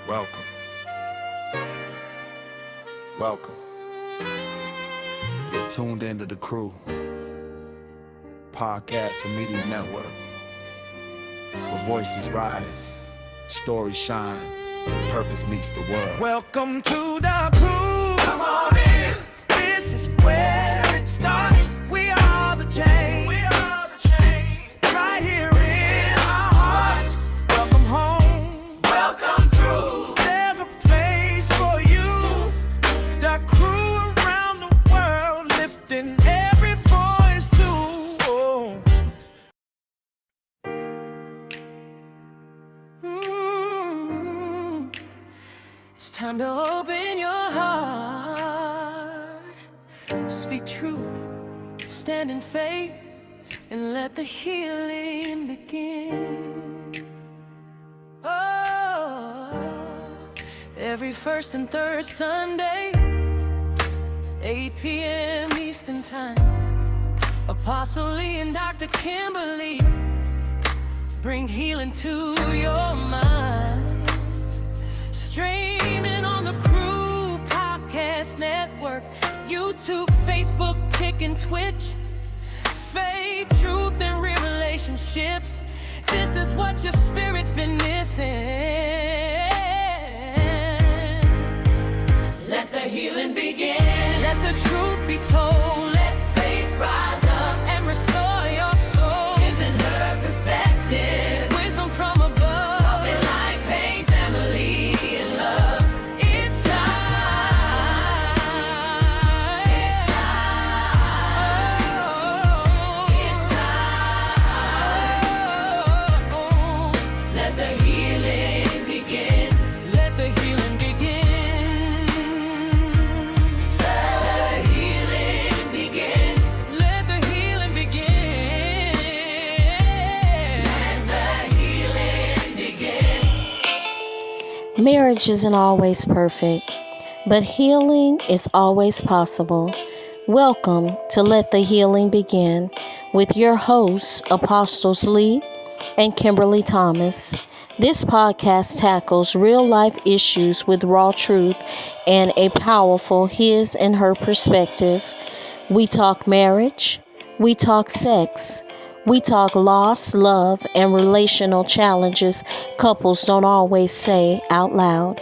Welcome, welcome. You're tuned into the Crew Podcast and Media Network, where voices rise, stories shine, purpose meets the world. Welcome to the Crew. Come on in. This is where it starts. We are the change. We are the change. Right here in our hearts. Welcome home. Welcome through. There's a place for you. The Crew around the world, lifting every voice too. It's time to open your heart. Speak truth, stand in faith, and let the healing begin. Oh, every first and third Sunday, 8 p.m. Eastern Time. Apostle Lee and Dr. Kimberly bring healing to your mind. Streaming on the Crew Podcast Network, YouTube, Facebook, Kick, and Twitch. Faith, truth, and real relationships. This is what your spirit's been missing. Let the healing begin. Let the truth be told. Let faith rise up and restore your soul. His and her perspective. Wisdom from above. Talking like pain, family, and love. It's time. It's time. It's time. Let the healing begin. Let the healing begin. Let the healing begin. Let the healing begin. Let the healing begin. Marriage isn't always perfect, but healing is always possible. Welcome to Let the Healing Begin with your hosts, Apostles Lee and Kimberly Thomas. This podcast tackles real life issues with raw truth and a powerful his and her perspective. We talk marriage, we talk sex, we talk loss, love, and relational challenges couples don't always say out loud.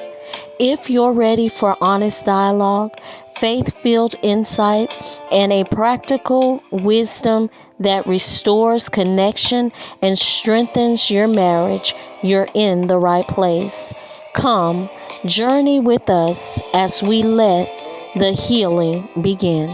If you're ready for honest dialogue, faith-filled insight, and a practical wisdom that restores connection and strengthens your marriage, you're in the right place. Come, journey with us as we let the healing begin.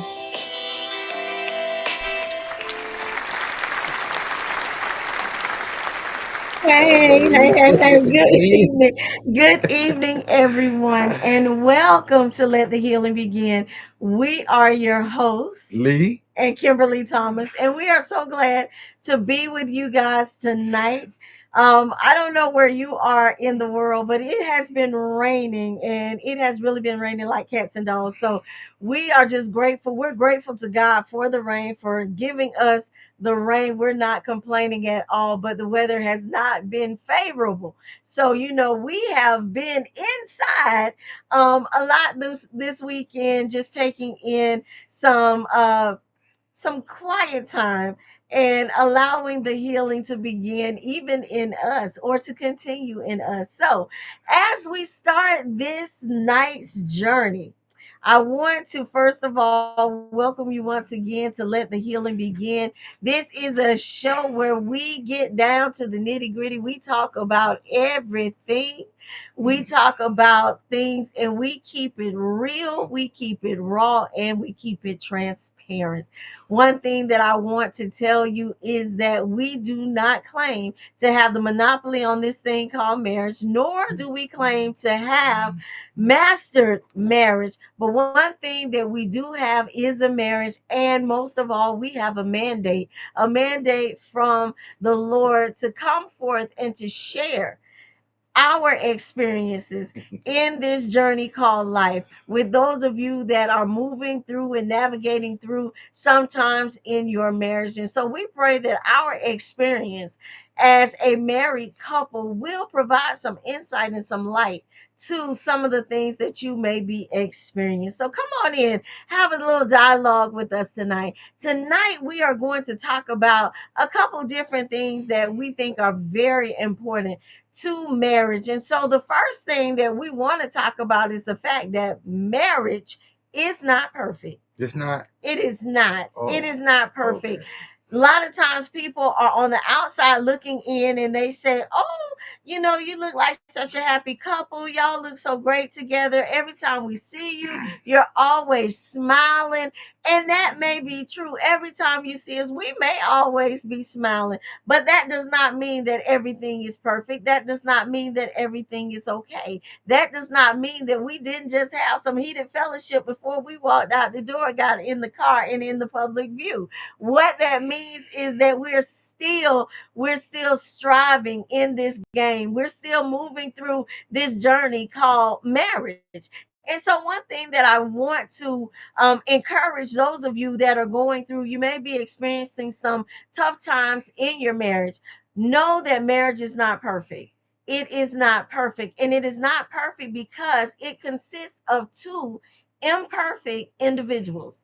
Hey. Good evening. Good evening, everyone, and welcome to Let the Healing Begin. We are your hosts, Lee. and Kimberly Thomas, and we are so glad to be with you guys tonight. I don't know where you are in the world, but it has been raining, and it has really been raining like cats and dogs. So we are just grateful. We're grateful to God for the rain, for giving us the rain. We're not complaining at all, but the weather has not been favorable. So, we have been inside a lot this weekend, just taking in some quiet time and allowing the healing to begin even in us or to continue in us. So, as we start this night's journey, I want to first of all welcome you once again to Let the Healing Begin. This is a show where we get down to the nitty gritty. We talk about everything. We talk about things and we keep it real, we keep it raw, and we keep it transparent. One thing that I want to tell you is that we do not claim to have the monopoly on this thing called marriage, nor do we claim to have mastered marriage. But one thing that we do have is a marriage, and most of all, we have a mandate from the Lord to come forth and to share our experiences in this journey called life with those of you that are moving through and navigating through sometimes in your marriage. And so we pray that our experience as a married couple, we'll provide some insight and some light to some of the things that you may be experiencing. So come on in, have a little dialogue with us tonight. Tonight, we are going to talk about a couple different things that we think are very important to marriage. And so, the first thing that we want to talk about is the fact that marriage is not perfect. It's not. It is not. It Oh, is not perfect. okay. A lot of times people are on the outside looking in and they say, "Oh, you look like such a happy couple. Y'all look so great together. Every time we see you, you're always smiling." And that may be true. Every time you see us, we may always be smiling, but that does not mean that everything is perfect. That does not mean that everything is okay. That does not mean that we didn't just have some heated fellowship before we walked out the door, got in the car, and in the public view. What that means is that we're still striving in this game. We're still moving through this journey called marriage. And so, one thing that I want to encourage those of you that are going through, you may be experiencing some tough times in your marriage. Know that marriage is not perfect. It is not perfect. And it is not perfect because it consists of imperfect individuals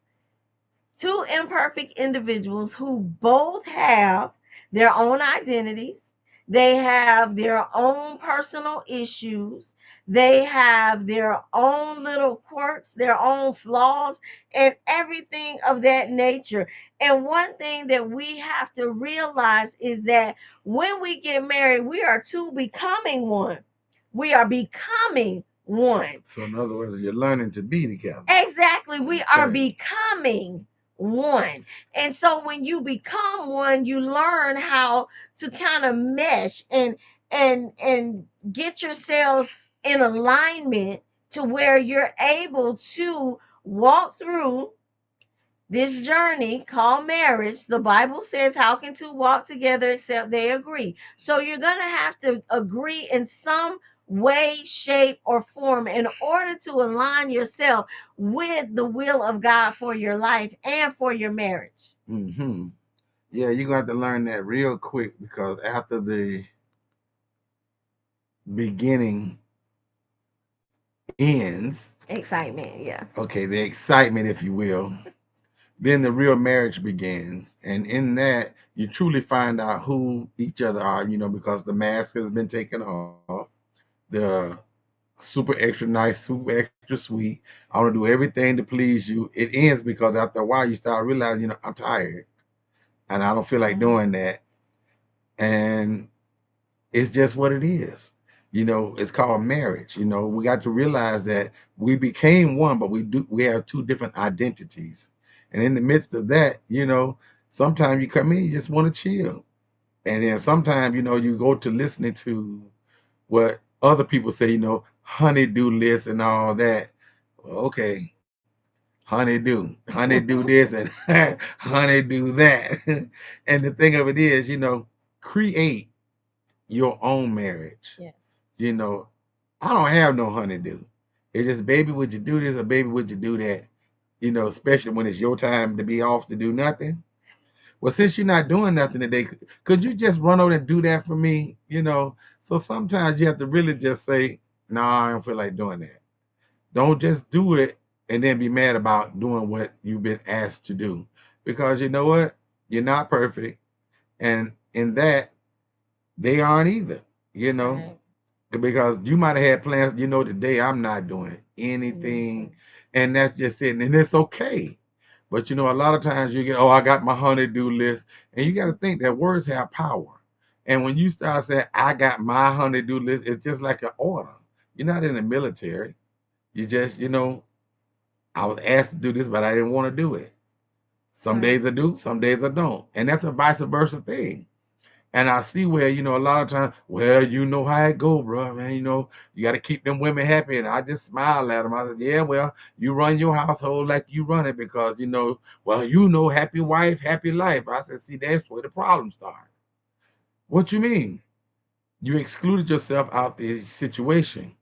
two imperfect individuals who both have their own identities, they have their own personal issues, they have their own little quirks, their own flaws, and everything of that nature. And one thing that we have to realize is that when we get married, we are two becoming one. We are becoming one. So in other words, you're learning to be together. Exactly. We are Okay. becoming one. And so when you become one, you learn how to kind of mesh and get yourselves in alignment to where you're able to walk through this journey called marriage. The Bible says, "How can two walk together except they agree?" So you're going to have to agree in some way, shape, or form in order to align yourself with the will of God for your life and for your marriage. Mm-hmm. Yeah, you're gonna have to learn that real quick because after the beginning ends, Excitement, yeah. okay, the excitement, if you will, then the real marriage begins. And in that, you truly find out who each other are, because the mask has been taken off. The super extra nice, super extra sweet. I want to do everything to please you. It ends because after a while, you start realizing, I'm tired and I don't feel like doing that. And it's just what it is. It's called marriage. We got to realize that we became one, but we have two different identities. And in the midst of that, sometimes you come in, you just want to chill. And then sometimes, you go to listening to what other people say, honeydew list and all that. Okay, honeydew this and honeydew that. And the thing of it is, create your own marriage. Yes. You know, I don't have no honeydew. It's just, baby, would you do this or baby, would you do that? Especially when it's your time to be off to do nothing. Well, since you're not doing nothing today, could you just run over and do that for me? So sometimes you have to really just say, no, I don't feel like doing that. Don't just do it and then be mad about doing what you've been asked to do. Because you know what? You're not perfect. And in that, they aren't either, Right. because you might have had plans, today I'm not doing anything. And that's just it. And it's okay. But a lot of times you get, oh, I got my honeydew list. And you got to think that words have power. And when you start saying, I got my honeydew list, it's just like an order. You're not in the military. You just, I was asked to do this, but I didn't want to do it. Some days I do, some days I don't. And that's a vice versa thing. And I see where, a lot of times, well, you know how it go, bro, man. You got to keep them women happy. And I just smile at them. I said, yeah, well, you run your household like you run it because, well, happy wife, happy life. I said, see, that's where the problem starts. What you mean? You excluded yourself out the situation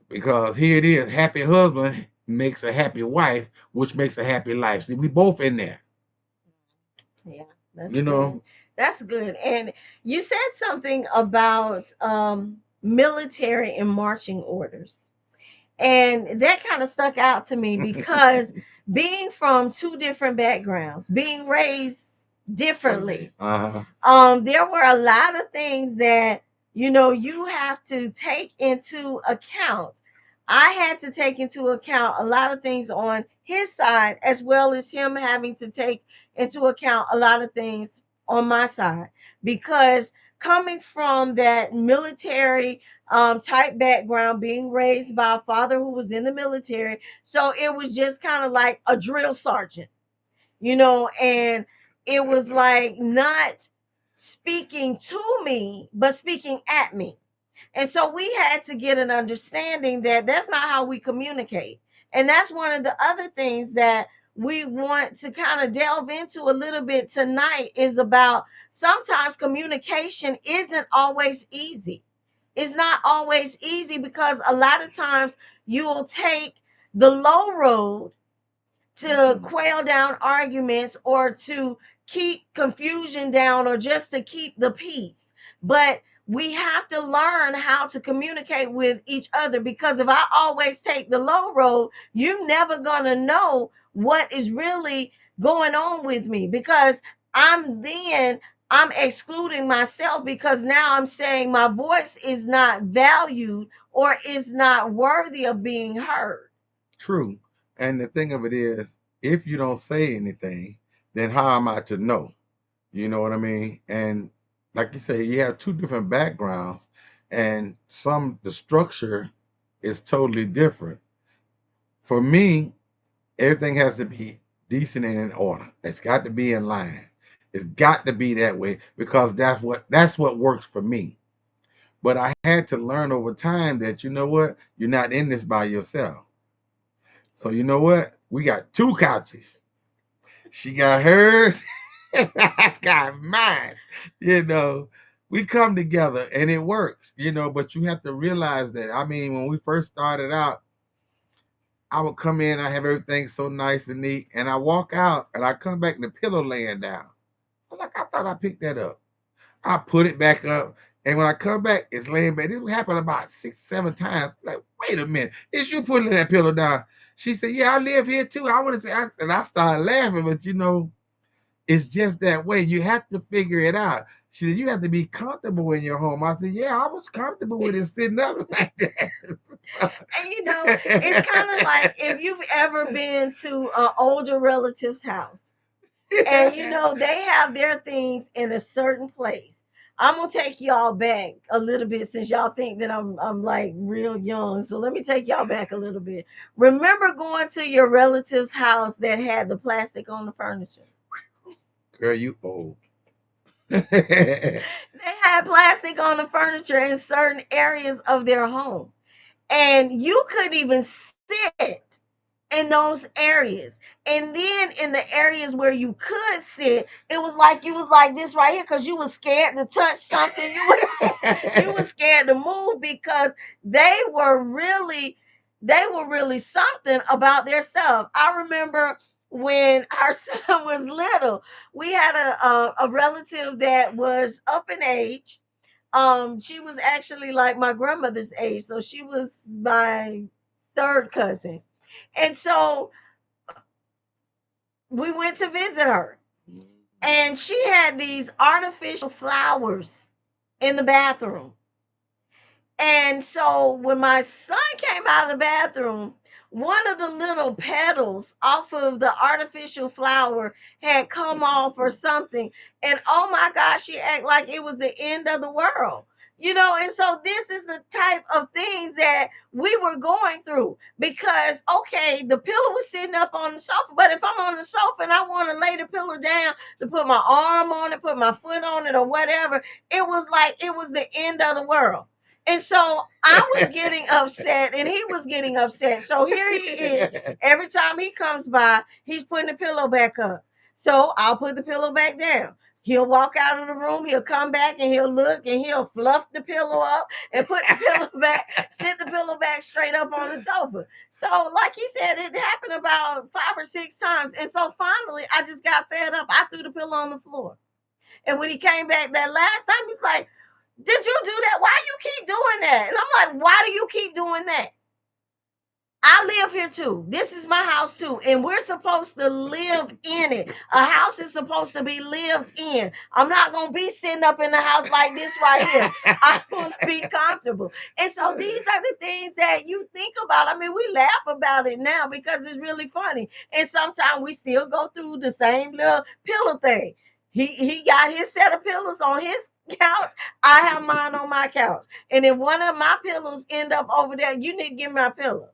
because here it is. Happy husband makes a happy wife, which makes a happy life. See, we both in there. Yeah, that's You good. know, That's good. And you said something about military and marching orders. And that kind of stuck out to me because being from two different backgrounds, being raised differently, there were a lot of things that you have to take into account. I had to take into account a lot of things on his side, as well as him having to take into account a lot of things on my side, because coming from that military type background, being raised by a father who was in the military, so it was just kind of like a drill sergeant, and it was like not speaking to me, but speaking at me. And so we had to get an understanding that that's not how we communicate. And that's one of the other things that we want to kind of delve into a little bit tonight, is about sometimes communication isn't always easy. It's not always easy because a lot of times you'll take the low road to quail down arguments, or to keep confusion down, or just to keep the peace. But we have to learn how to communicate with each other, because if I always take the low road, you're never going to know what is really going on with me, because I'm excluding myself, because now I'm saying my voice is not valued or is not worthy of being heard. True. And the thing of it is, if you don't say anything, then how am I to know? You know what I mean? And like you say, you have two different backgrounds, and the structure is totally different. For me, everything has to be decent and in order. It's got to be in line. It's got to be that way, because that's what works for me. But I had to learn over time that, you know what, you're not in this by yourself. So you know what? We got two couches. She got hers, and I got mine. You know, we come together and it works, but you have to realize that. I mean, when we first started out, I would come in, I have everything so nice and neat, and I walk out and I come back and the pillow laying down. I'm like, I thought I picked that up. I put it back up, and when I come back, it's laying back. This happened about 6, 7 times. Like, wait a minute, is you putting that pillow down? She said, yeah, I live here too. I want to say, and I started laughing, but it's just that way. You have to figure it out. She said, you have to be comfortable in your home. I said, yeah, I was comfortable with it sitting up like that. And it's kind of like if you've ever been to an older relative's house, and they have their things in a certain place. I'm gonna take y'all back a little bit, since y'all think that I'm like real young. So let me take y'all back a little bit. Remember going to your relative's house that had the plastic on the furniture? Girl, you old. They had plastic on the furniture in certain areas of their home, and you couldn't even sit in those areas. And then in the areas where you could sit, it was like you was like this right here, because you was scared to touch something. You was scared to move, because they were really something about their stuff. I remember when our son was little, we had a relative that was up in age. She was actually like my grandmother's age, so she was my third cousin. And so we went to visit her, and she had these artificial flowers in the bathroom. And so when my son came out of the bathroom, one of the little petals off of the artificial flower had come off or something. And oh my gosh, she acted like it was the end of the world. And so this is the type of things that we were going through, because okay, the pillow was sitting up on the sofa, but if I'm on the sofa and I want to lay the pillow down to put my arm on it, put my foot on it, or whatever, it was like it was the end of the world. And so I was getting upset and he was getting upset. So here he is. Every time he comes by, he's putting the pillow back up. So I'll put the pillow back down. He'll walk out of the room, he'll come back and he'll look and he'll fluff the pillow up and put the pillow back, sit the pillow back straight up on the sofa. So, like he said, it happened about 5 or 6 times. And so finally, I just got fed up. I threw the pillow on the floor. And when he came back that last time, he's like, did you do that? Why you keep doing that? And I'm like, why do you keep doing that? I live here too. This is my house too. And we're supposed to live in it. A house is supposed to be lived in. I'm not going to be sitting up in the house like this right here. I'm going to be comfortable. And so these are the things that you think about. I mean, we laugh about it now because it's really funny. And sometimes we still go through the same little pillow thing. He got his set of pillows on his couch. I have mine on my couch. And if one of my pillows end up over there, you need to give me my pillow.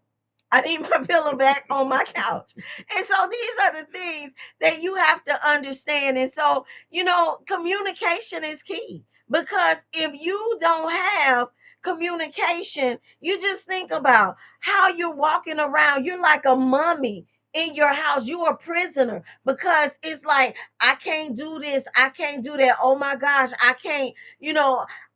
I need my pillow back on my couch. And so these are the things that you have to understand. And so, communication is key, because if you don't have communication, you just think about how you're walking around. You're like a mummy in your house. You're a prisoner, because it's like, I can't do this. I can't do that. Oh my gosh, I can't,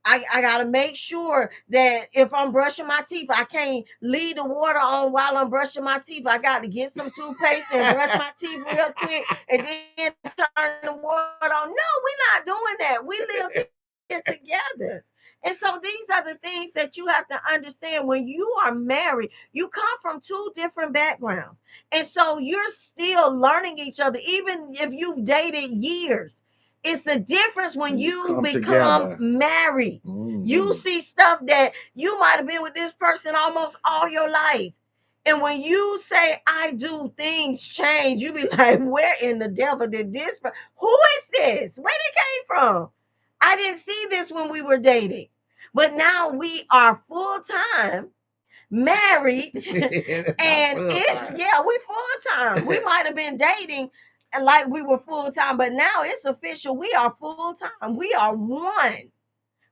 I gotta make sure that if I'm brushing my teeth, I can't leave the water on while I'm brushing my teeth. I got to get some toothpaste and brush my teeth real quick and then turn the water on. No, we're not doing that. We live here together. And so these are the things that you have to understand. When you are married, you come from two different backgrounds. And so you're still learning each other, even if you've dated years. It's the difference when you become married. Mm-hmm. You see stuff that you might have been with this person almost all your life. And when you say, I do, things change. You be like, where in the devil did this? Who is this? Where did it came from? I didn't see this when we were dating. But now we are full-time married. And we full-time. We might have been dating and like we were full-time, but now it's official. We are full-time. We are one.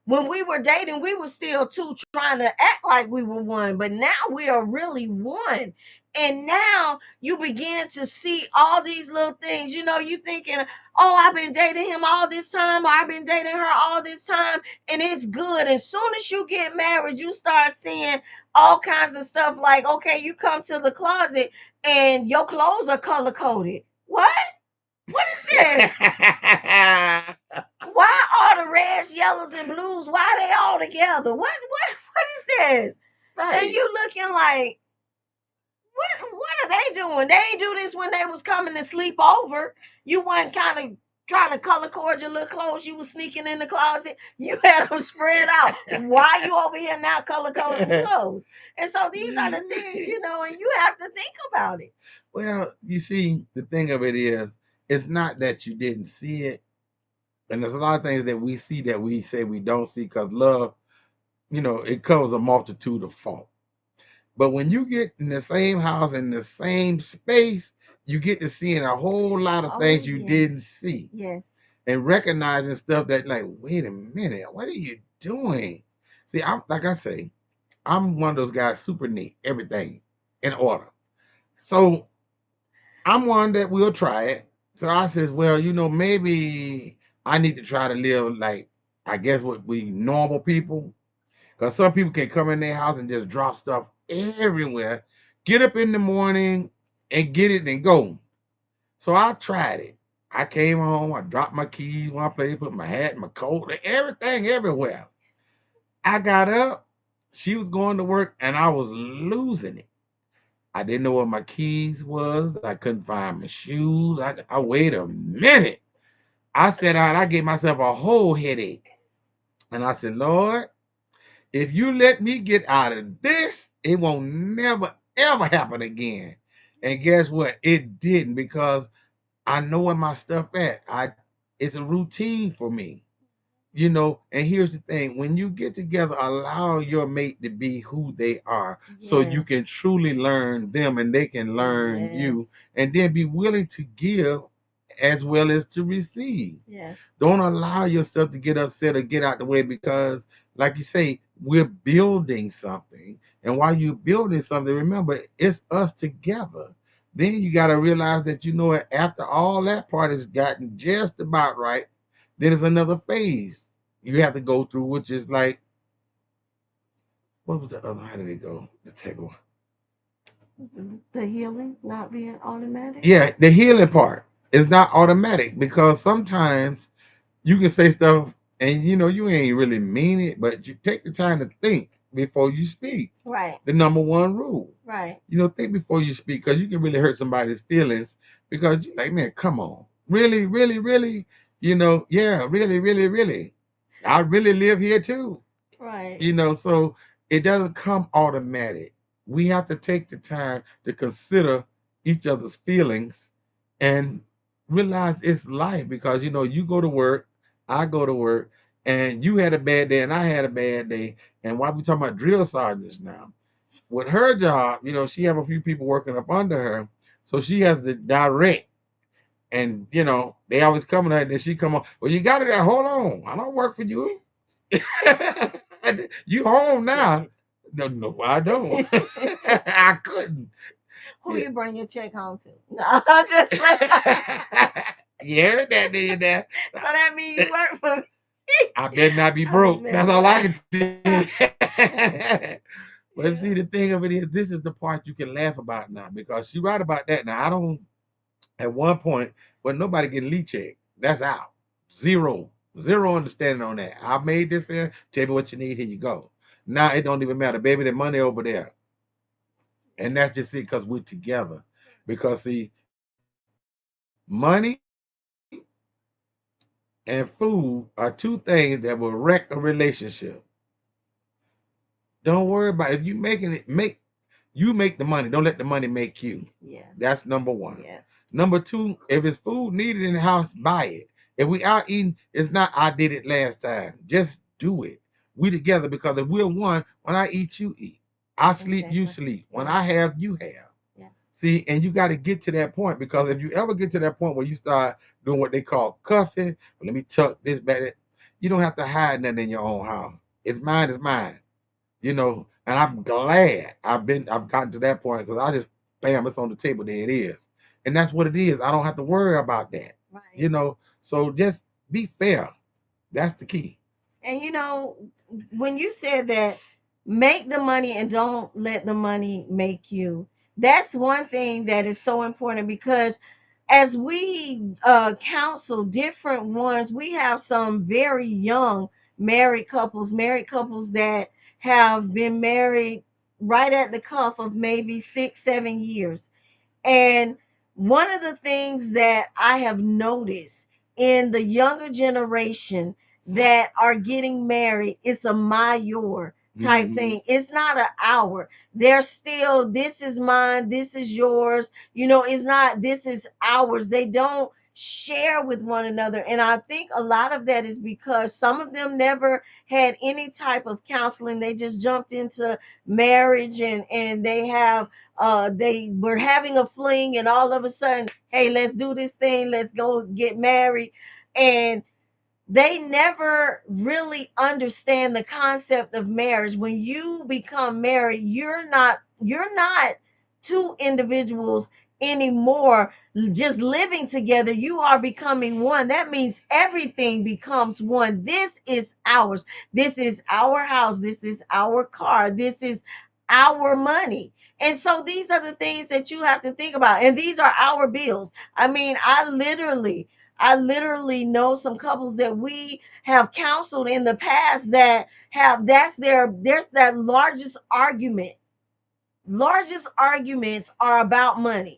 When we were dating, we were still two, trying to act like we were one, but now we are really one. And now you begin to see all these little things. You thinking, oh, I've been dating him all this time, or I've been dating her all this time, and it's good. As soon as you get married, you start seeing all kinds of stuff like, okay, you come to the closet and your clothes are color coded. What? What is this? Why are the reds, yellows, and blues? Why are they all together? What is this? Right. And you looking like, what are they doing? They ain't do this when they was coming to sleep over. You wasn't kind of trying to color cord your little clothes. You was sneaking in the closet. You had them spread out. Why you over here now color coding clothes? And so these are the things, and you have to think about it. Well, you see, the thing of it is, it's not that you didn't see it. And there's a lot of things that we see that we say we don't see, because love, it covers a multitude of fault. But when you get in the same house, in the same space, you get to seeing a whole lot of things you didn't see. Yes. And recognizing stuff that, like, wait a minute, what are you doing? See, I'm one of those guys, super neat, everything in order. So I'm one that will try it. So I says, well, maybe I need to try to live like, I guess, what we normal people. Because some people can come in their house and just drop stuff everywhere, get up in the morning and get it and go. So I tried it. I came home, I dropped my keys, one place, put my hat, my coat, everything everywhere. I got up, she was going to work, and I was losing it. I didn't know where my keys was. I couldn't find my shoes. I wait a minute. I sat down, I gave myself a whole headache. And I said, Lord, if you let me get out of this, it won't never, ever happen again. And guess what? It didn't, because I know where my stuff at. It's a routine for me. And here's the thing. When you get together, allow your mate to be who they are, so you can truly learn them and they can learn you. And then be willing to give as well as to receive. Yes. Don't allow yourself to get upset or get out the way, because, like you say, we're building something. And while you're building something, remember, it's us together. Then you got to realize that, after all that part has gotten just about right, then there's another phase you have to go through, which is like, what was the other? How did it go? The table. The healing not being automatic? Yeah, the healing part is not automatic, because sometimes You can say stuff and you ain't really mean it, but you take the time to think before you speak. Right. The number one rule. Right. Think before you speak, because you can really hurt somebody's feelings, because you're like, man, come on. Really, really, really, yeah, really, really, really. I really live here too. Right. So it doesn't come automatic. We have to take the time to consider each other's feelings and realize it's life, because you go to work, I go to work, and you had a bad day and I had a bad day. And why we talking about drill sergeants now? With her job, she have a few people working up under her, so she has to direct. And they always come to her, and then she come on. Well, you got it there. Hold on, I don't work for you. You home now? No, I don't. I couldn't. Who you bring your check home to? No, I'm just like. You heard that, did you? That. So that means you work for me. I better not be broke. That's all I can tell. But see, the thing of it is, this is the part you can laugh about now, because she right about that. Now, I don't, at one point, but nobody getting lead check. That's out. Zero understanding on that. I made this here. Tell me what you need. Here you go. Now it don't even matter, baby. The money over there, and that's just it, because we're together. Because see, money and food are two things that will wreck a relationship. Don't worry about it. If you make the money. Don't let the money make you. Yes. That's number one. Yes. Number two, if it's food needed in the house, buy it. If we out eating, it's not I did it last time. Just do it. We together, because if we're one, when I eat, you eat. I sleep, you sleep. When I have, you have. Yeah. See, and you got to get to that point, because if you ever get to that point where you start doing what they call cuffing, let me tuck this back, you don't have to hide nothing in your own house. It's mine, is mine. And I'm glad I've gotten to that point, because I just, bam, it's on the table, there it is. And that's what it is. I don't have to worry about that. Right. So just be fair. That's the key. And when you said that, make the money and don't let the money make you, that's one thing that is so important, because as we counsel different ones, we have some very young married couples that have been married right at the cuff of maybe 6-7 years. And one of the things that I have noticed in the younger generation that are getting married, it's a my your type thing. It's not an our. They're still, this is mine, this is yours. It's not, this is ours. They don't share with one another. And I think a lot of that is because some of them never had any type of counseling. They just jumped into marriage, and they were having a fling, and all of a sudden, hey, let's do this thing, let's go get married. And they never really understand the concept of marriage. When you become married, you're not two individuals anymore just living together. You are becoming one. That means everything becomes one. This is ours. This is our house. This is our car. This is our money. And so these are the things that you have to think about. And these are our bills. I mean, I literally know some couples that we have counseled in the past that have, there's that largest argument. Largest arguments are about money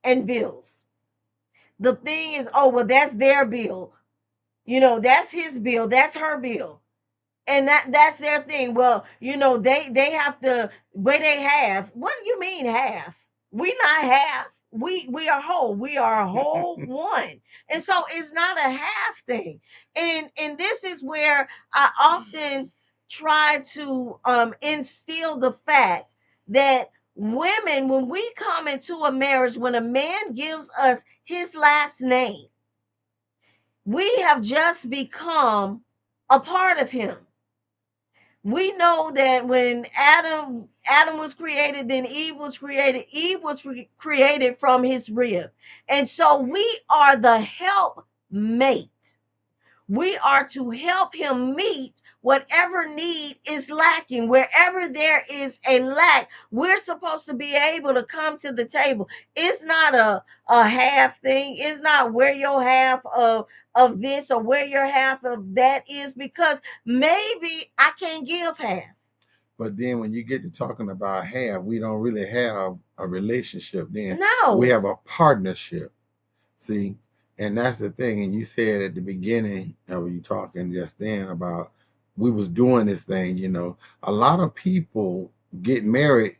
and bills. The thing is, oh, well, that's their bill. That's his bill. That's her bill. And that's their thing. Well, they have to, where they have. What do you mean half? We not half. We are whole. We are a whole one. And so it's not a half thing. And this is where I often try to instill the fact that women, when we come into a marriage, when a man gives us his last name, we have just become a part of him. We know that when Adam was created, then Eve was created. Eve was created from his rib. And so we are the help mate. We are to help him meet whatever need is lacking, wherever there is a lack, we're supposed to be able to come to the table. It's not a half thing. It's not where your half of this or where your half of that is, because maybe I can't give half. But then when you get to talking about half, we don't really have a relationship then. No. We have a partnership. See? And that's the thing. And you said at the beginning of you talking just then about we was doing this thing, you know. A lot of people get married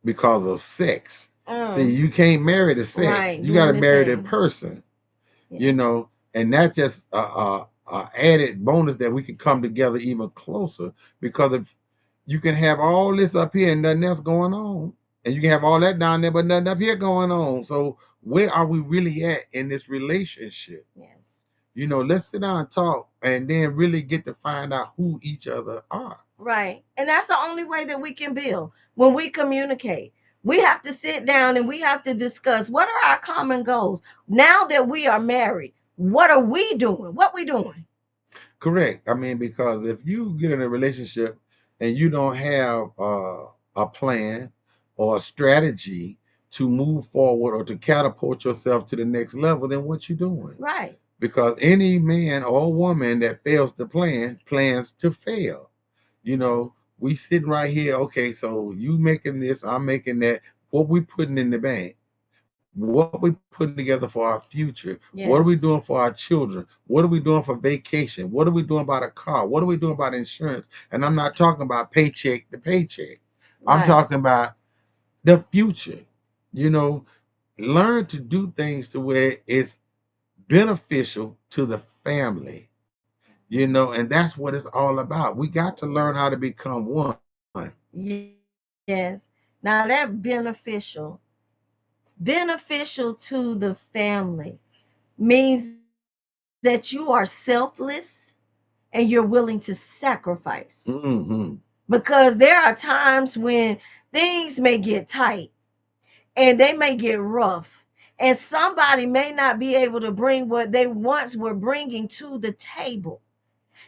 because of sex. See, you can't marry the sex. Right, you got to doing the marry the thing. person, you Yes. know. And that's just a added bonus that we can come together even closer, because if you can have all this up here and nothing else going on, and you can have all that down there but nothing up here going on. So where are we really at in this relationship? Yes. You know, let's sit down and talk and then really get to find out who each other are. Right. And that's the only way that we can build. When we communicate, we have to sit down and we have to discuss what are our common goals. Now that we are married, what are we doing? What we doing? Correct. I mean, because if you get in a relationship and you don't have a plan or a strategy to move forward or to catapult yourself to the next level, then what you doing? Right. Because any man or woman that fails to plan plans to fail. You know, we sitting right here. Okay, so you making this, I'm making that. What we putting in the bank? What we putting together for our future? What are we Yes. doing for our children? What are we doing for vacation? What are we doing about a car? What are we doing about insurance? And I'm not talking about paycheck to paycheck. I'm Right. talking about the future. You know, learn to do things to where it's beneficial to the family. You know, and that's what it's all about. We got to learn how to become one. Yes. Now that beneficial to the family means that you are selfless and you're willing to sacrifice. Mm-hmm. Because there are times when things may get tight and they may get rough, and somebody may not be able to bring what they once were bringing to the table.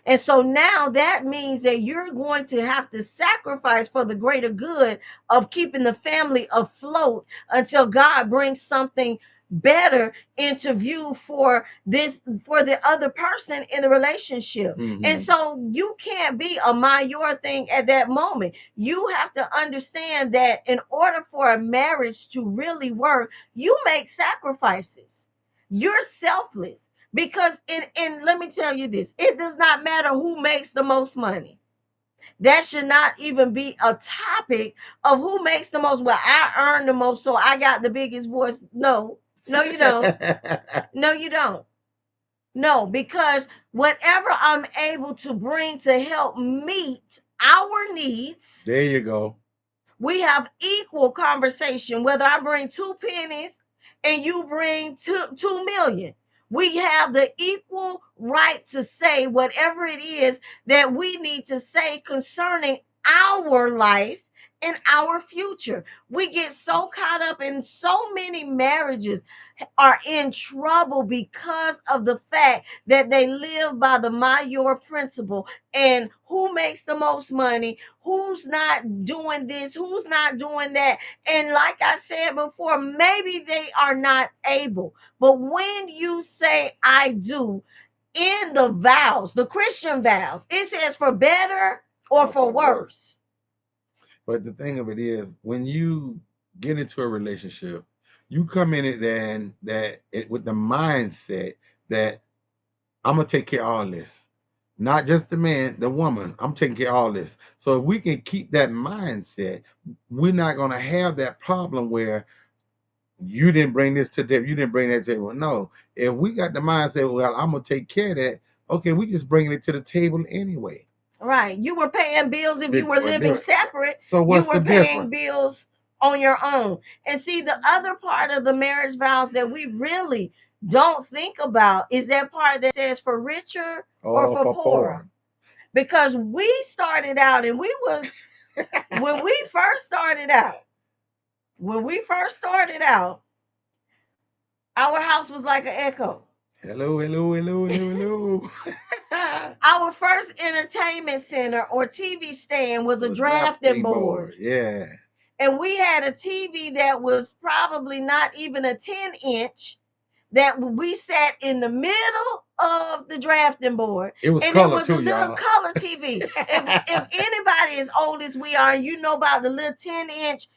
And so now that means that you're going to have to sacrifice for the greater good of keeping the family afloat until God brings something better into view for the other person in the relationship. And so you can't be a my your thing at that moment. You have to understand that in order for a marriage to really work, you make sacrifices. You're selfless. Because in let me tell you this, it does not matter who makes the most money. That should not even be a topic of who makes the most. Well, I earn the most, so I got the biggest voice. No, you don't. No, you don't. No, because whatever I'm able to bring to help meet our needs, there you go. We have equal conversation, whether I bring 2 pennies and you bring 2 million. We have the equal right to say whatever it is that we need to say concerning our life and our future. We get so caught up in so many marriages are in trouble because of the fact that they live by the Mayor principle and who makes the most money, who's not doing this, who's not doing that. And like I said before, maybe they are not able. But when you say I do in the vows, the Christian vows, it says for better or for worse. But the thing of it is, when you get into a relationship, you come in it then with the mindset that I'm gonna take care of all this. Not just the man, the woman. I'm taking care of all this. So if we can keep that mindset, we're not gonna have that problem where you didn't bring this to the table, you didn't bring that to the table. No. If we got the mindset, well, I'm gonna take care of that, okay, we just bringing it to the table anyway. Right. You were paying bills if you were living separate. So what's you were the paying difference? bills on your own. And see, the other part of the marriage vows that we really don't think about is that part that says for richer or for poorer. Because we started out and we was when we first started out, our house was like an echo. Hello, hello, hello, hello, hello. Our first entertainment center or TV stand was a drafting board. Yeah. And we had a TV that was probably not even a 10-inch that we sat in the middle of the drafting board. It was and color it was too, a little y'all. color TV. if anybody as old as we are, you know about the little 10-inch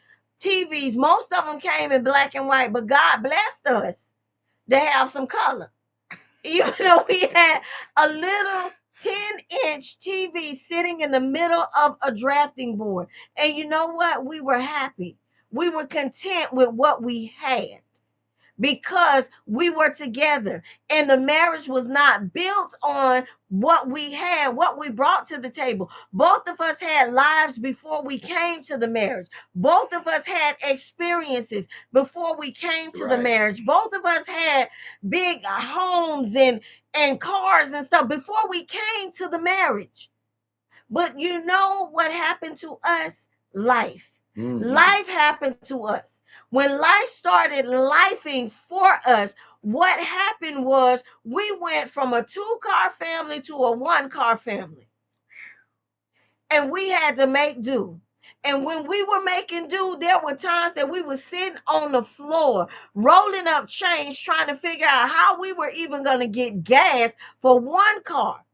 TVs. Most of them came in black and white, but God blessed us to have some color. Even though we had a little 10-inch TV sitting in the middle of a drafting board. And you know what? We were happy. We were content with what we had because we were together, and the marriage was not built on what we had, what we brought to the table. Both of us had lives before we came to the marriage. Both of us had experiences before we came to the Right. marriage. Both of us had big homes and cars and stuff before we came to the marriage. But you know what happened to us? Life. Life happened to us. When life started lifing for us, what happened was we went from a 2-car family to a 1-car family. And we had to make do. And when we were making do, there were times that we were sitting on the floor, rolling up change, trying to figure out how we were even going to get gas for 1 car,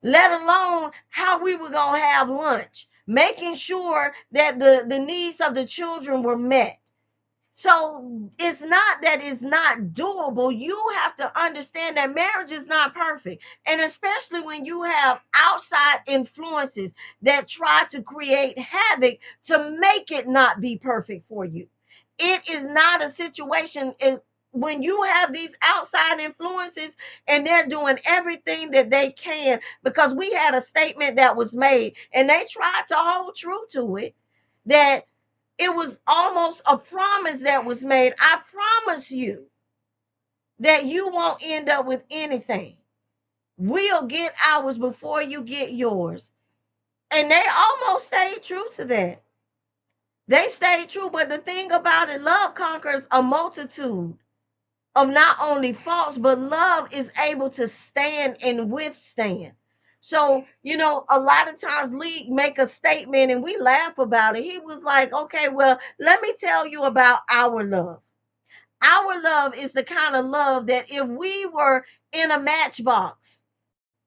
let alone how we were going to have lunch, making sure that the needs of the children were met. So it's not that it's not doable. You have to understand that marriage is not perfect. And especially when you have outside influences that try to create havoc to make it not be perfect for you. It is not a situation when you have these outside influences and they're doing everything that they can, because we had a statement that was made and they tried to hold true to it, that it was almost a promise that was made. I promise you that you won't end up with anything. We'll get ours before you get yours. And they almost stayed true to that. They stayed true, but the thing about it, love conquers a multitude of not only faults, but love is able to stand and withstand. So, a lot of times Lee make a statement and we laugh about it. He was like, okay, well, let me tell you about our love. Our love is the kind of love that if we were in a matchbox,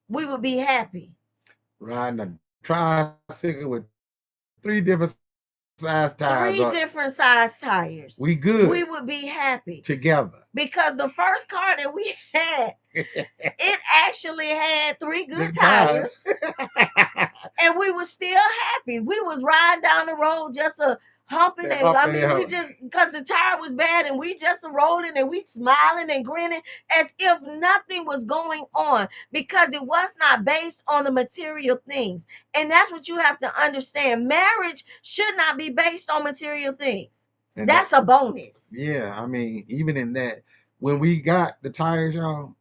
we would be happy. Riding a tricycle with 3 different size tires. 3 different size tires. We good. We would be happy Together. because the first car that we had, it actually had 3 good tires. And we were still happy. We was riding down the road just humping we just, because the tire was bad, and we just rolling and we smiling and grinning as if nothing was going on, because it was not based on the material things. And that's what you have to understand. Marriage should not be based on material things. And that's a bonus. Yeah, I mean, even in that, when we got the tires, y'all,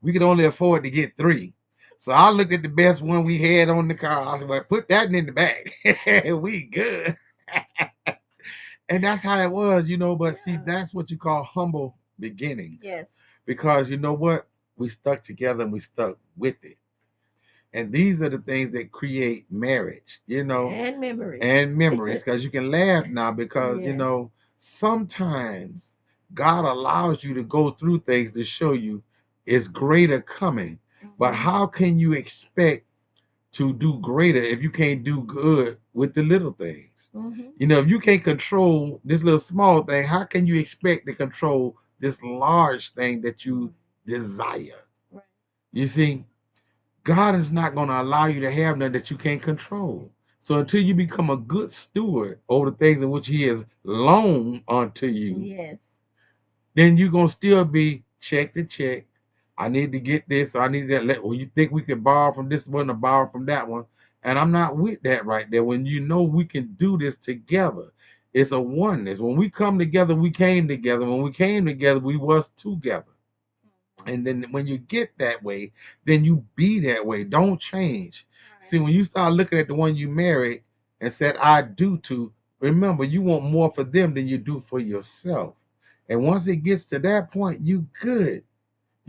we could only afford to get 3. So I looked at the best one we had on the car. I said, well, put that in the back. We good. And that's how it was, but see, that's what you call humble beginnings. Yes. Because you know what? We stuck together and we stuck with it. And these are the things that create marriage, And memories. And memories. Because you can laugh now because, Yes. Sometimes God allows you to go through things to show you it's greater coming. But how can you expect to do greater if you can't do good with the little things? If you can't control this little small thing, how can you expect to control this large thing that you desire? Right. You see, God is not going to allow you to have nothing that you can't control. So until you become a good steward over the things in which He has loaned unto you, Yes, then you're going to still be check to check. I need to get this. I need that. Well, you think we could borrow from this one or borrow from that one? And I'm not with that right there. When we can do this together, it's a oneness. When we come together, we came together. When we came together, we was together. And then when you get that way, then you be that way. Don't change. Right. See, when you start looking at the one you married and said, I do to, remember, you want more for them than you do for yourself. And once it gets to that point, you good.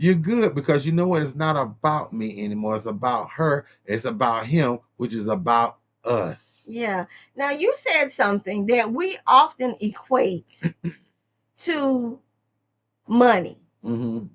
you're good, because you know what? It's not about me anymore. It's about her. It's about him, which is about us. Yeah. Now you said something that we often equate to money. Mm-hmm.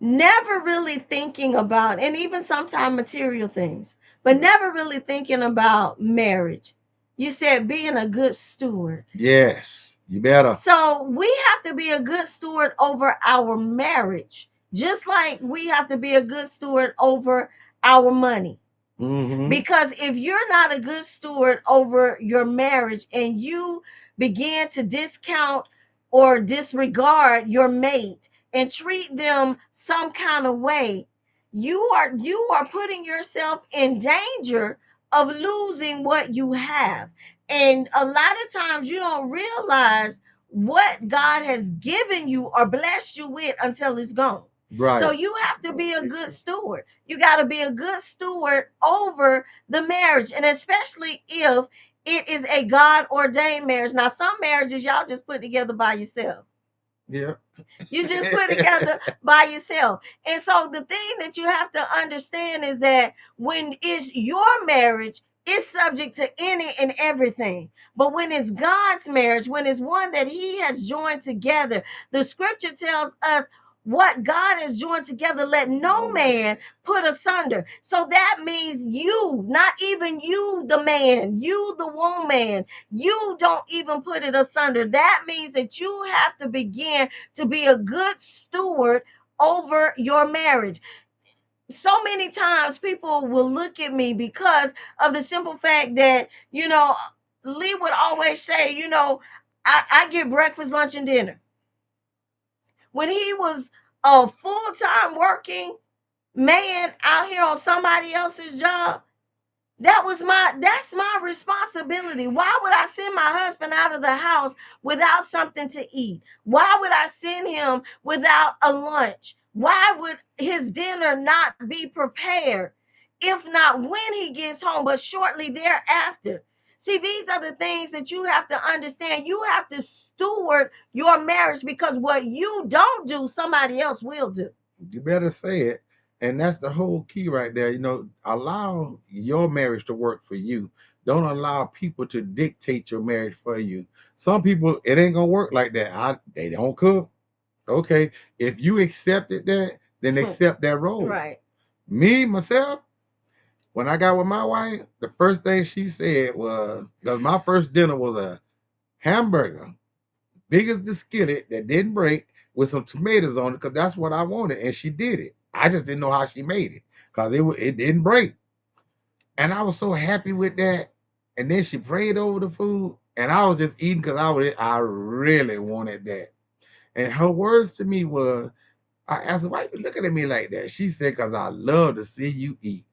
Never really thinking about, and even sometimes material things, but never really thinking about marriage. You said being a good steward. Yes, you better. So we have to be a good steward over our marriage, just like we have to be a good steward over our money. Mm-hmm. Because if you're not a good steward over your marriage and you begin to discount or disregard your mate and treat them some kind of way, you are putting yourself in danger of losing what you have. And a lot of times you don't realize what God has given you or blessed you with until it's gone. Right. So you have to be a good steward. You got to be a good steward over the marriage, and especially if it is a God ordained marriage. Now, some marriages y'all just put together by yourself. Yeah. You just put together by yourself. And so the thing that you have to understand is that when it's your marriage, it's subject to any and everything. But when it's God's marriage, when it's one that he has joined together, the scripture tells us what God has joined together, let no man put asunder. So that means you, not even you, the man, you, the woman, you don't even put it asunder. That means that you have to begin to be a good steward over your marriage. So many times people will look at me because of the simple fact that, Lee would always say, I get breakfast, lunch, and dinner. When he was a full-time working man out here on somebody else's job, that's my responsibility. Why would I send my husband out of the house without something to eat? Why would I send him without a lunch? Why would his dinner not be prepared? If not when he gets home, but shortly thereafter. See, these are the things that you have to understand. You have to steward your marriage, because what you don't do, somebody else will do. You better say it. And that's the whole key right there. Allow your marriage to work for you. Don't allow people to dictate your marriage for you. Some people, it ain't gonna work like that. They don't cook. Okay. If you accepted that, then accept that role. Right. Me, myself, when I got with my wife, the first thing she said was, because my first dinner was a hamburger, big as the skillet that didn't break, with some tomatoes on it, because that's what I wanted, and she did it. I just didn't know how she made it, because it didn't break, and I was so happy with that. And then she prayed over the food, and I was just eating because I really wanted that. And her words to me was, I asked her, "Why you looking at me like that?" She said, "Because I love to see you eat."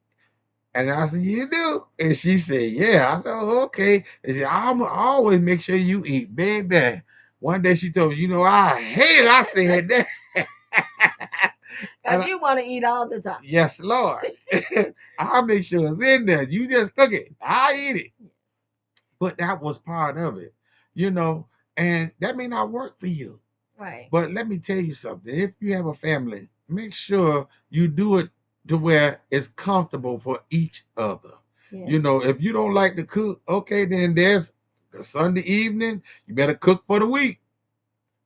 And I said, "You do?" And she said, "Yeah." I said, "Oh, okay." And she said, "I'm always make sure you eat, baby." One day she told me, I hate it. I said that. Because you want to eat all the time. Yes, Lord. I'll make sure it's in there. You just cook it. I eat it. But that was part of it, and that may not work for you. Right. But let me tell you something. If you have a family, make sure you do it to where it's comfortable for each other. Yeah. If you don't like to cook, okay, then there's a Sunday evening. You better cook for the week.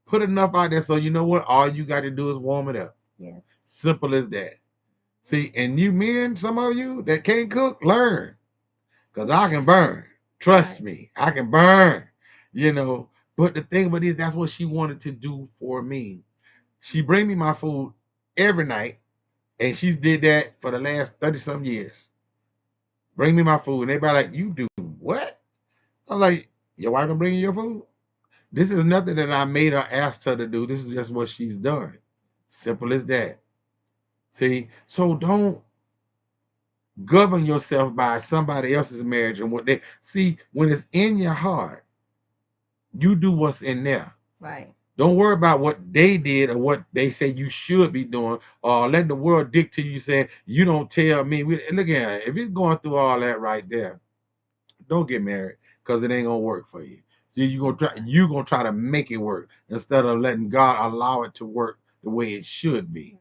Put enough out there so you know what? All you got to do is warm it up. Yes. Simple as that. See, and you men, some of you that can't cook, learn. Because I can burn. Trust me, I can burn. But the thing about it is, that's what she wanted to do for me. She bring me my food every night, and she's did that for the last 30-some years. Bring me my food, and everybody like, "You do what?" I'm like, "Your wife don't bring you your food?" This is nothing that I made her ask her to do. This is just what she's done. Simple as that. See, so don't govern yourself by somebody else's marriage and what they see. When it's in your heart, you do what's in there. Right. Don't worry about what they did or what they say you should be doing, or letting the world dictate you, saying, "You don't tell me." Look at it. If it's going through all that right there, don't get married, because it ain't gonna work for you. So you're gonna try to make it work instead of letting God allow it to work the way it should be.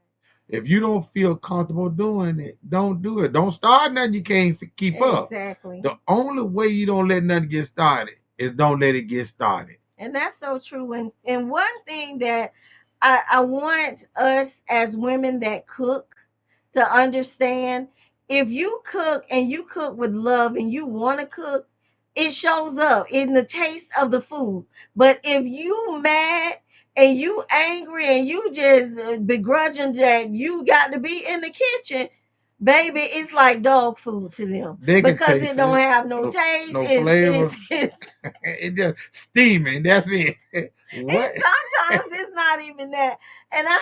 If you don't feel comfortable doing it, don't do it. Don't start nothing you can't keep up. Exactly. The only way you don't let nothing get started is don't let it get started. And that's so true. And one thing that I want us as women that cook to understand, if you cook and you cook with love and you want to cook, it shows up in the taste of the food. But if you mad and you angry and you just begrudging that you got to be in the kitchen, baby, it's like dog food to them They can because taste it don't it. have no taste. No flavor. It's It just steaming. That's it. What? and sometimes it's not even that. And I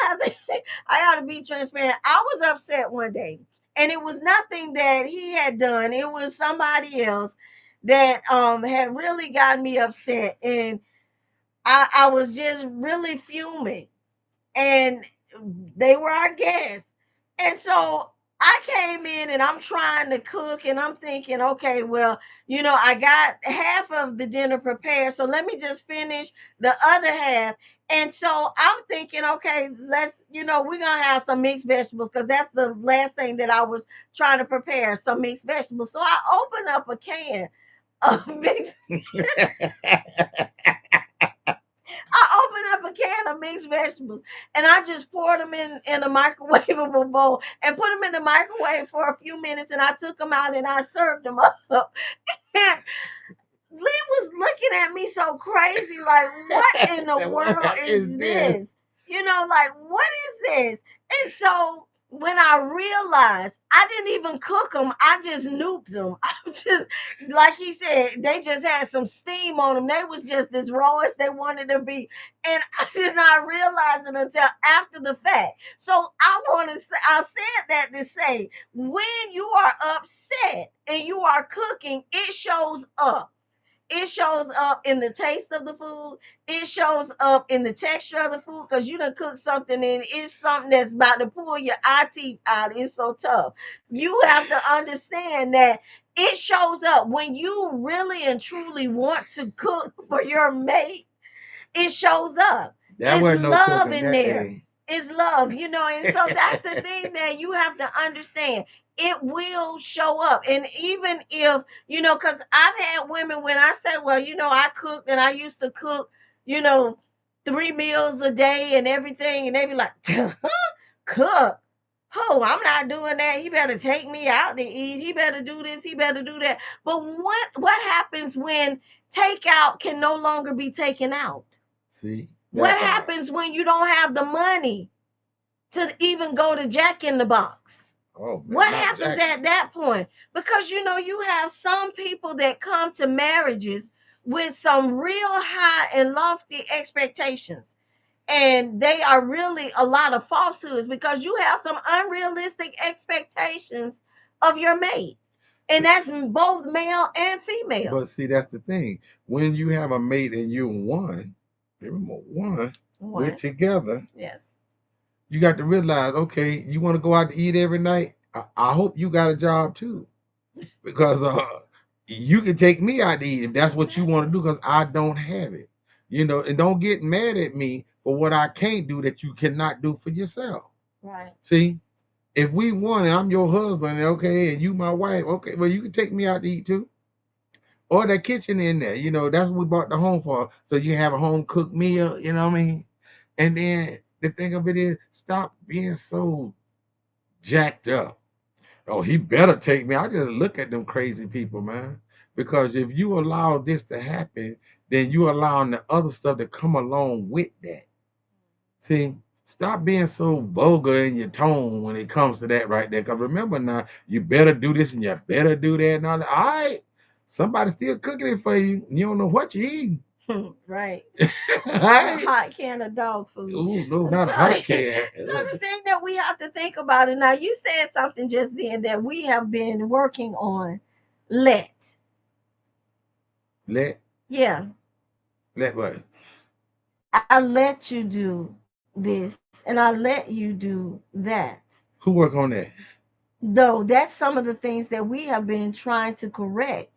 have to be transparent. I was upset one day, and it was nothing that he had done. It was somebody else that had really gotten me upset, and I was just really fuming. And they were our guests. And so I came in and I'm trying to cook and I'm thinking, okay, well, I got half of the dinner prepared. So let me just finish the other half. And so I'm thinking, okay, we're going to have some mixed vegetables because that's the last thing that I was trying to prepare, some mixed vegetables. So I opened up a can of mixed I opened up a can of mixed vegetables and I just poured them in a microwavable bowl and put them in the microwave for a few minutes and I took them out and I served them up. And Lee was looking at me so crazy, like, what in the world is this? Like, what is this? And so when I realized I didn't even cook them, I just nuked them. I just, like he said, they just had some steam on them. They was just as raw as they wanted to be. And I did not realize it until after the fact. So I said that to say, when you are upset and you are cooking, it shows up. It shows up in the taste of the food. It shows up in the texture of the food because you done cook something and it's something that's about to pull your eye teeth out. It's so tough. You have to understand that it shows up when you really and truly want to cook for your mate. It shows up. That It's no love cooking in that there. day. It's love, and so that's the thing that you have to understand. It will show up. And even if, because I've had women when I say, well, I cooked and I used to cook, you know, 3 meals a day and everything, and they be like, cook. Oh, I'm not doing that. He better take me out to eat. He better do this. He better do that. But what happens when takeout can no longer be taken out? See? What happens when you don't have the money to even go to Jack in the Box? Oh, man, what happens at that point? Because you have some people that come to marriages with some real high and lofty expectations. And they are really a lot of falsehoods because you have some unrealistic expectations of your mate. And that's both male and female. But see, that's the thing. When you have a mate and you're one, remember we're together. Yes. You got to realize, okay, you want to go out to eat every night? I hope you got a job too. Because you can take me out to eat if that's what you want to do because I don't have it. And don't get mad at me for what I can't do that you cannot do for yourself. Right. See, if we won and I'm your husband, okay, and you my wife, okay, well, you can take me out to eat too. Or that kitchen in there, that's what we bought the home for. So you have a home cooked meal, you know what I mean? And then the thing of it is, stop being so jacked up. Oh, he better take me. I just look at them crazy people, man. Because if you allow this to happen, then you allowing the other stuff to come along with that. See, stop being so vulgar in your tone when it comes to that right there. Because remember now, you better do this and you better do that and all that. All right, somebody's still cooking it for you. You don't know what you're eating. Right. Right? A hot can of dog food. Ooh, no, not a hot can. So the thing that we have to think about it now, you said something just then that we have been working on. Let. Yeah. Let what? I let you do this and I let you do that. Who work on that? Though that's some of the things that we have been trying to correct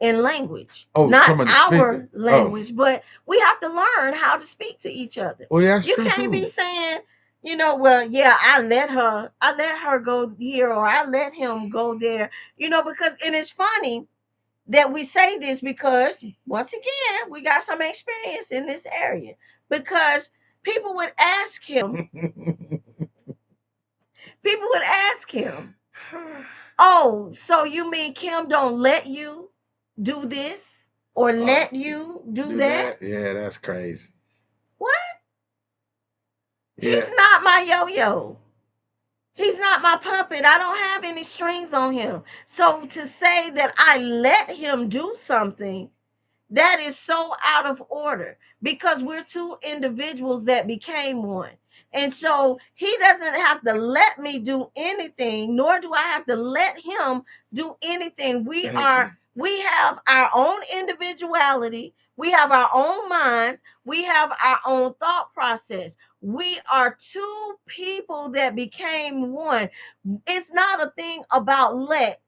in language. Oh, not our language, but we have to learn how to speak to each other. Oh, yeah, that's you true can't too. be saying, well, yeah, I let her go here, or I let him go there, because, and it's funny that we say this because, once again, we got some experience in this area, because people would ask him, people would ask him, oh, so you mean Kim don't let you do this or let you do that? Yeah, that's crazy. What? Yeah. He's not my yo-yo. He's not my puppet. I don't have any strings on him. So to say that I let him do something, that is so out of order, because we're two individuals that became one. And so he doesn't have to let me do anything, nor do I have to let him do anything. We have our own individuality. We have our own minds. We have our own thought process. We are two people that became one. It's not a thing about let,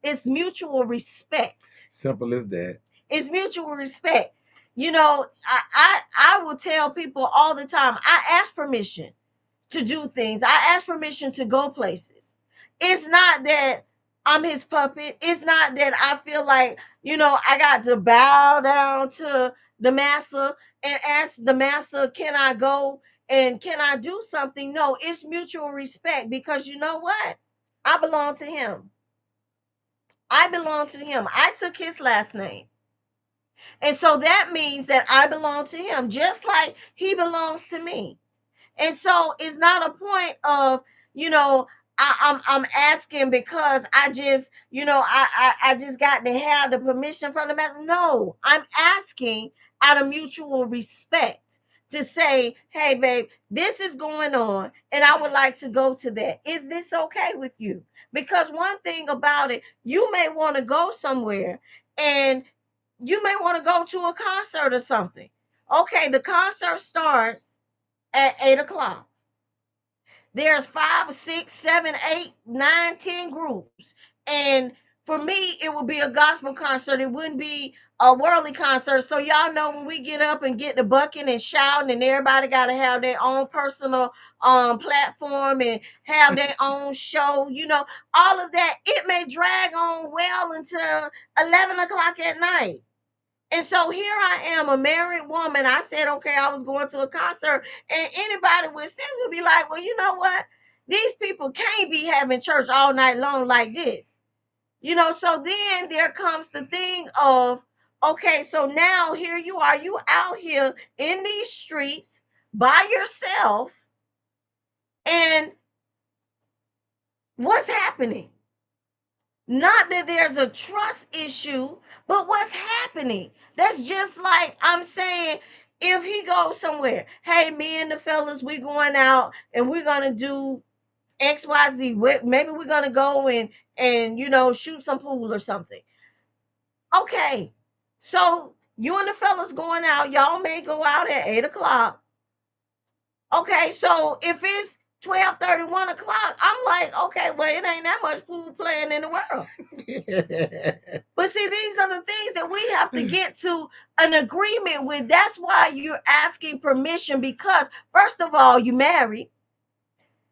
it's mutual respect. Simple as that. It's mutual respect. I will tell people all the time, I ask permission to do things. I ask permission to go places. It's not that I'm his puppet. It's not that I feel like, I got to bow down to the master and ask the master, can I go and can I do something? No, it's mutual respect, because you know what? I belong to him. I belong to him. I took his last name. And so that means that I belong to him, just like he belongs to me. And so it's not a point of, I'm asking because I just, I just got to have the permission from the master. No, I'm asking out of mutual respect to say, hey, babe, this is going on, and I would like to go to that. Is this okay with you? Because one thing about it, you may want to go somewhere, and you may want to go to a concert or something. Okay, the concert starts at 8 o'clock. There's 5, 6, 7, 8, 9, 10 groups. And for me, it would be a gospel concert. It wouldn't be a worldly concert. So y'all know, when we get up and get the bucking and shouting, and everybody got to have their own personal platform and have their own show, all of that, it may drag on well until 11 o'clock at night. And so here I am, a married woman. I said, okay, I was going to a concert, and anybody with sense would be like, well, you know what? These people can't be having church all night long like this. So then there comes the thing of, okay, so now here you are, you out here in these streets by yourself, and what's happening? Not that there's a trust issue, but what's happening? That's just like I'm saying, if he goes somewhere, hey, me and the fellas, we going out and we're gonna do XYZ. Maybe we're gonna go and shoot some pool or something. Okay, so you and the fellas going out, y'all may go out at 8 o'clock. Okay, so if it's 12:30, 1 o'clock, I'm like, okay, well, it ain't that much pool playing in the world. But see, these are the things that we have to get to an agreement with. That's why you're asking permission, because first of all, you married.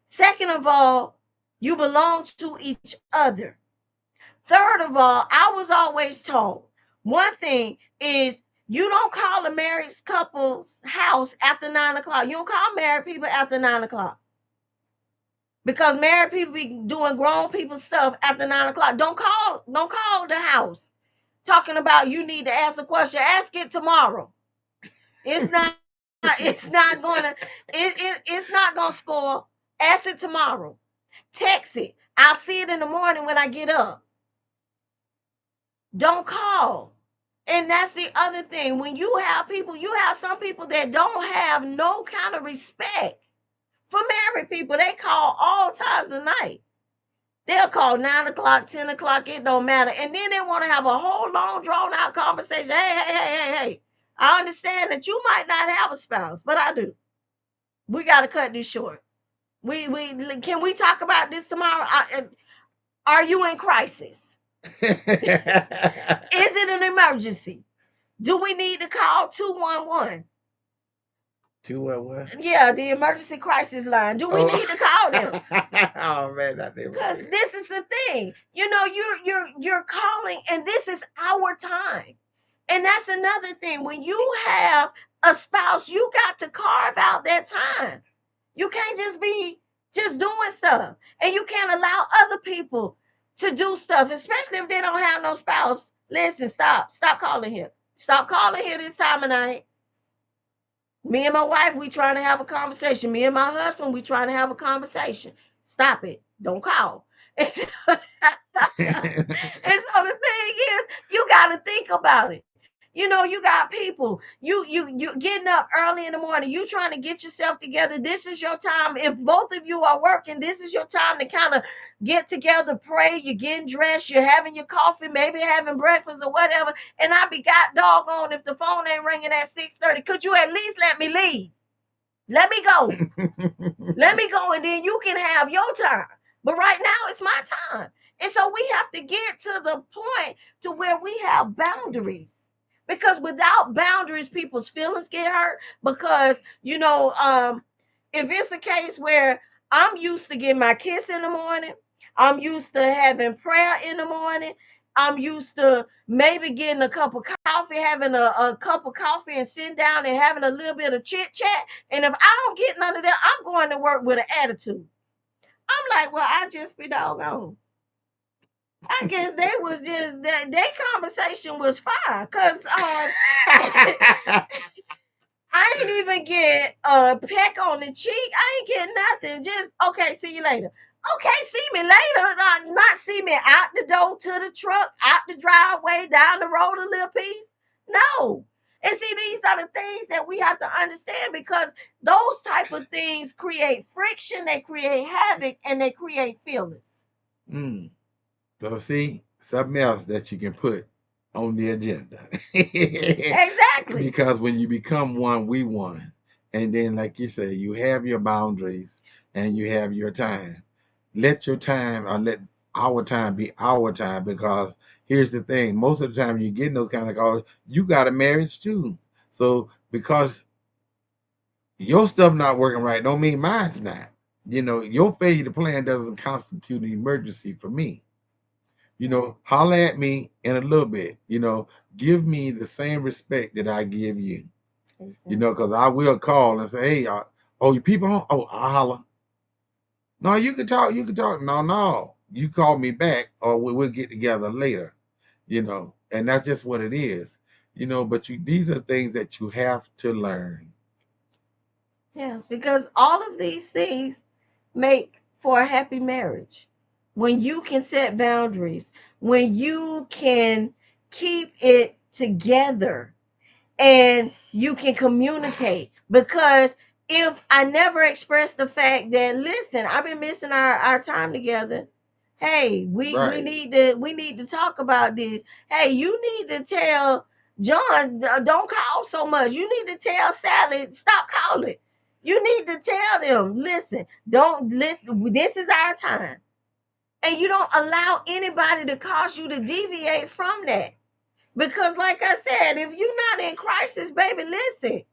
Second of all, you belong to each other. Third of all, I was always told one thing is, you don't call a married couple's house after 9 o'clock. You don't call married people after 9 o'clock. Because married people be doing grown people stuff after 9 o'clock. Don't call the house talking about you need to ask a question. Ask it tomorrow. It's not it's not gonna spoil. Ask it tomorrow. Text it. I'll see it in the morning when I get up. Don't call. And that's the other thing. When you have some people that don't have no kind of respect for married people. They call all times of night. They'll call 9 o'clock, 10 o'clock, it don't matter. And then they want to have a whole long, drawn out conversation. Hey. I understand that you might not have a spouse, but I do. We got to cut this short. Can we talk about this tomorrow? Are you in crisis? Is it an emergency? Do we need to call 211? To what? Yeah, the emergency crisis line. Do we need to call them? Oh man, I never. Because this is the thing. You know, you're calling, and this is our time. And that's another thing. When you have a spouse, you got to carve out that time. You can't just be just doing stuff. And you can't allow other people to do stuff, especially if they don't have no spouse. Listen, stop. Stop calling here. Stop calling here this time of night. Me and my wife, we trying to have a conversation. Me and my husband, we trying to have a conversation. Stop it. Don't call. And so, and so the thing is, you got to think about it. You know, you got people. You getting up early in the morning. You trying to get yourself together. This is your time. If both of you are working, this is your time to kind of get together, pray. You're getting dressed. You're having your coffee, maybe having breakfast or whatever. And I be got doggone if the phone ain't ringing at 6:30. Could you at least let me leave? Let me go. Let me go, and then you can have your time. But right now, it's my time. And so we have to get to the point to where we have boundaries. Because without boundaries, people's feelings get hurt. Because, you know, if it's a case where I'm used to getting my kiss in the morning, I'm used to having prayer in the morning, I'm used to maybe getting a cup of coffee, having a cup of coffee and sitting down and having a little bit of chit chat. And if I don't get none of that, I'm going to work with an attitude. I'm like, well, I just be doggone. I guess they was just that their conversation was fine because I ain't even get a peck on the cheek. I ain't get nothing. Just okay, see you later. Okay, see me later. Not see me out the door to the truck, out the driveway, down the road a little piece. No. And see, these are the things that we have to understand because those type of things create friction, they create havoc, and they create feelings. Mm. So see, something else that you can put on the agenda. Exactly. Because when you become one, we one. And then, like you say, you have your boundaries and you have your time. Let your time or let our time be our time because here's the thing. Most of the time you get those kind of calls, you got a marriage too. So because your stuff not working right don't mean mine's not. You know, your failure to plan doesn't constitute an emergency for me. You know, holler at me in a little bit. You know, give me the same respect that I give you. Exactly. You know, because I will call and say, hey, oh, you people home? Oh, I'll holler. No, you can talk. You can talk. No. You call me back or we'll get together later. You know, and that's just what it is. You know, but these are things that you have to learn. Yeah, because all of these things make for a happy marriage. When you can set boundaries, when you can keep it together and you can communicate. Because if I never express the fact that, listen, I've been missing our time together. Hey, we Right. need to talk about this. Hey, you need to tell John, don't call so much. You need to tell Sally, stop calling. You need to tell them, listen, don't listen. This is our time. And you don't allow anybody to cause you to deviate from that. Because, like I said, if you're not in crisis, baby, listen,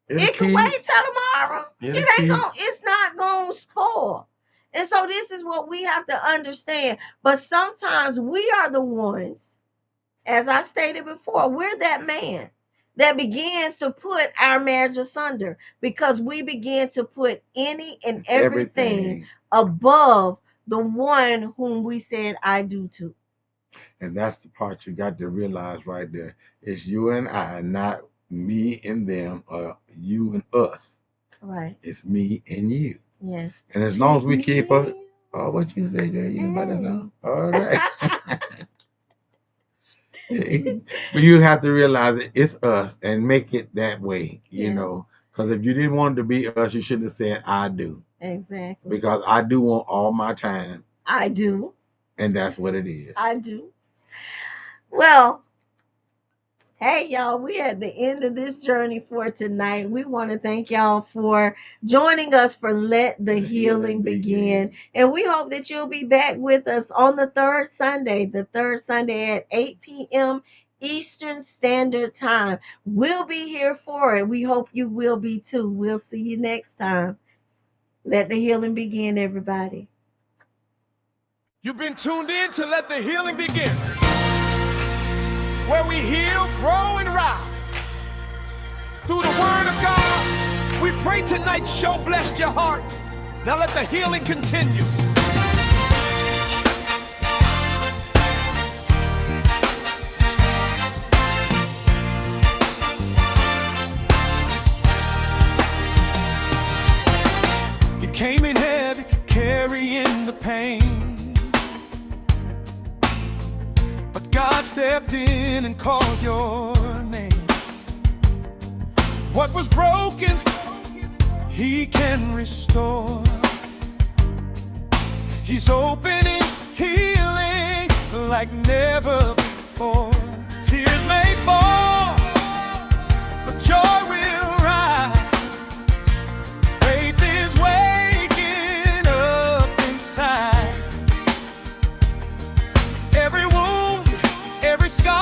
it can wait till tomorrow. It's not gonna spoil. And so this is what we have to understand. But sometimes we are the ones, as I stated before, we're that man that begins to put our marriage asunder because we begin to put any and everything above the one whom we said I do to. And that's the part you got to realize right there. It's you and I, not me and them, or you and us. Right. It's me and you. Yes. And as long as we keep up, oh, what you say, girl? You know about that song? All right. But you have to realize it's us and make it that way, you know. Because if you didn't want it to be us, you shouldn't have said I do. Exactly. Because I do want all my time. I do. And that's what it is. I do. Well, hey, y'all, we at the end of this journey for tonight. We want to thank y'all for joining us for Let the Healing Begin. And we hope that you'll be back with us on the third Sunday at 8 p.m. Eastern Standard Time. We'll be here for it. We hope you will be too. We'll see you next time. Let the healing begin, everybody. You've been tuned in to Let the Healing Begin, where we heal, grow, and rise through the Word of God. We pray tonight's show blessed your heart. Now let the healing continue. You came in heavy, carrying the pain, but God stepped in and called your name. What was broken, He can restore. He's opening, healing like never before. Tears may fall, but joy will rise. Faith is waking up inside. Every wound, every scar